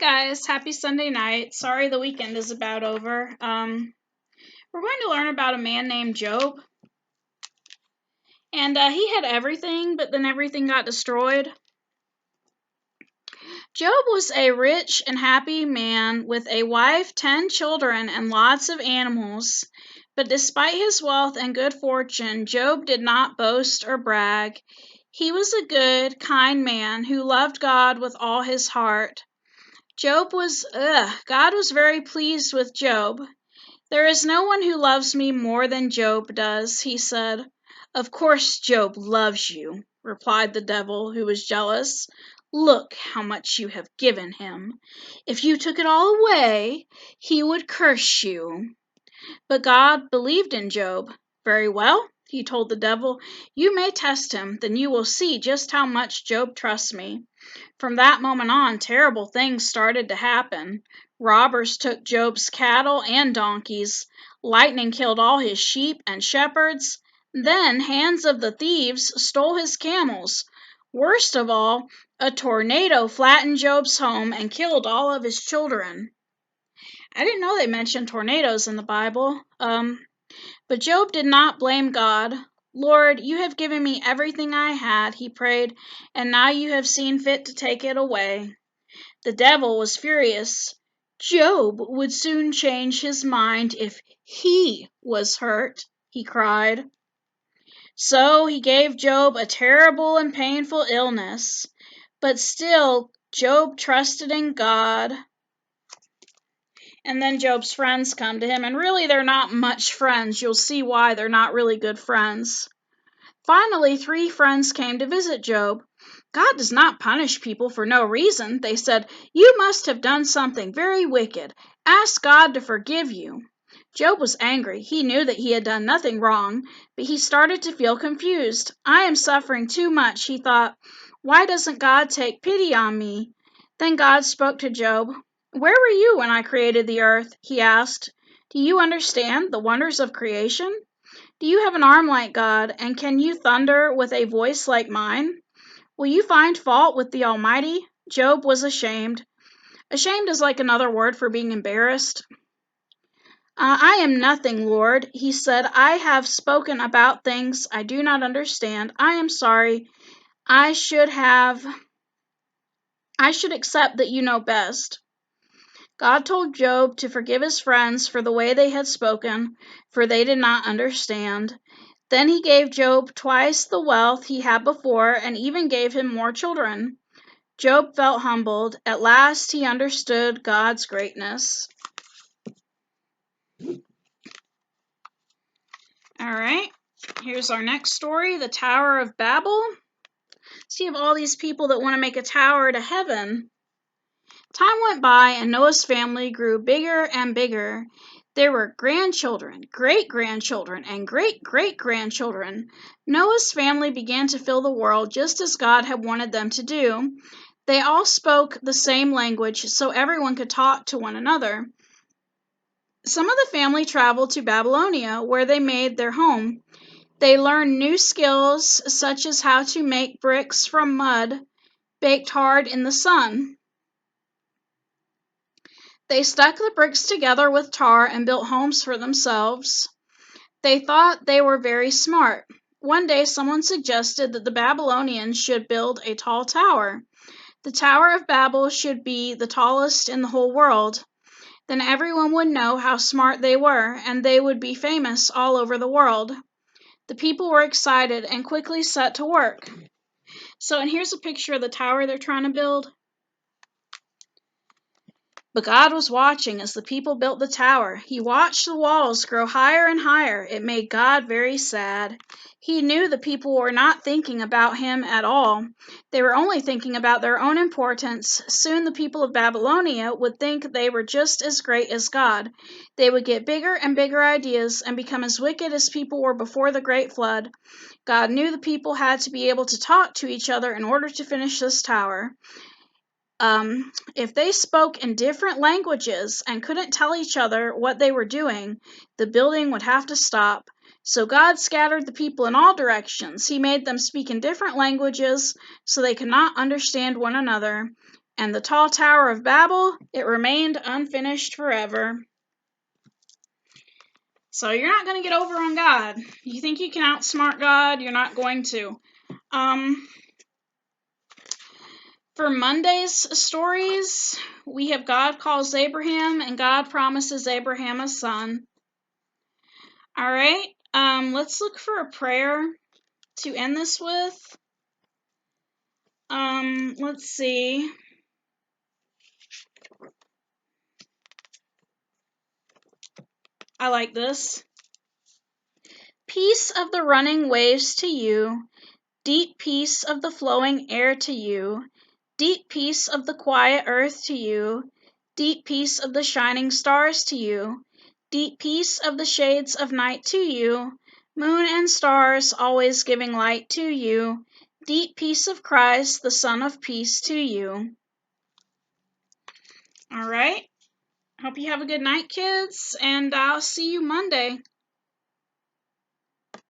guys, happy Sunday night. Sorry the weekend is about over. We're going to learn about a man named Job. And he had everything, but then everything got destroyed. Job was a rich and happy man with a wife, 10 children, and lots of animals. But despite his wealth and good fortune, Job did not boast or brag. He was a good, kind man who loved God with all his heart. God was very pleased with Job. "There is no one who loves me more than Job does," he said. "Of course Job loves you," replied the devil, who was jealous. "Look how much you have given him. If you took it all away, he would curse you." But God believed in Job. "Very well," he told the devil. "You may test him, then you will see just how much Job trusts me." From that moment on, terrible things started to happen. Robbers took Job's cattle and donkeys. Lightning killed all his sheep and shepherds. Then hands of the thieves stole his camels. Worst of all, a tornado flattened Job's home and killed all of his children. I didn't know they mentioned tornadoes in the Bible. But Job did not blame God. "Lord, you have given me everything I had," he prayed, "and now you have seen fit to take it away." The devil was furious. Job would soon change his mind if he was hurt, he cried. So he gave Job a terrible and painful illness. But still, Job trusted in God. And then Job's friends come to him, and really they're not much friends. You'll see why they're not really good friends. Finally, 3 friends came to visit Job. "God does not punish people for no reason," they said. "You must have done something very wicked. Ask God to forgive you." Job was angry. He knew that he had done nothing wrong, but he started to feel confused. "I am suffering too much," he thought. "Why doesn't God take pity on me?" Then God spoke to Job. "Where were you when I created the earth?" he asked. "Do you understand the wonders of creation? Do you have an arm like God, and can you thunder with a voice like mine? Will you find fault with the Almighty?" Job was ashamed. Ashamed is like another word for being embarrassed. "I am nothing, Lord," he said. "I have spoken about things I do not understand. I am sorry. I should accept that you know best." God told Job to forgive his friends for the way they had spoken, for they did not understand. Then he gave Job twice the wealth he had before, and even gave him more children. Job felt humbled. At last he understood God's greatness. All right, here's our next story, the Tower of Babel. So you have all these people that want to make a tower to heaven. Time went by, and Noah's family grew bigger and bigger. There were grandchildren, great-grandchildren, and great-great-grandchildren. Noah's family began to fill the world just as God had wanted them to do. They all spoke the same language, so everyone could talk to one another. Some of the family traveled to Babylonia, where they made their home. They learned new skills, such as how to make bricks from mud baked hard in the sun. They stuck the bricks together with tar and built homes for themselves. They thought they were very smart. One day someone suggested that the Babylonians should build a tall tower. The Tower of Babel should be the tallest in the whole world. Then everyone would know how smart they were, and they would be famous all over the world. The people were excited and quickly set to work. And here's a picture of the tower they're trying to build. But God was watching as the people built the tower. He watched the walls grow higher and higher. It made God very sad. He knew the people were not thinking about him at all. They were only thinking about their own importance. Soon the people of Babylonia would think they were just as great as God. They would get bigger and bigger ideas and become as wicked as people were before the great flood. God knew the people had to be able to talk to each other in order to finish this tower. If they spoke in different languages and couldn't tell each other what they were doing, the building would have to stop. So God scattered the people in all directions. He made them speak in different languages so they could not understand one another. And the tall tower of Babel, it remained unfinished forever. So you're not going to get over on God. You think you can outsmart God? You're not going to. For Monday's stories, we have God calls Abraham and God promises Abraham a son. All right, let's look for a prayer to end this with. Let's see. I like this. Peace of the running waves to you, deep peace of the flowing air to you, deep peace of the quiet earth to you, deep peace of the shining stars to you, deep peace of the shades of night to you, moon and stars always giving light to you, deep peace of Christ, the Son of Peace to you. All right. Hope you have a good night, kids, and I'll see you Monday.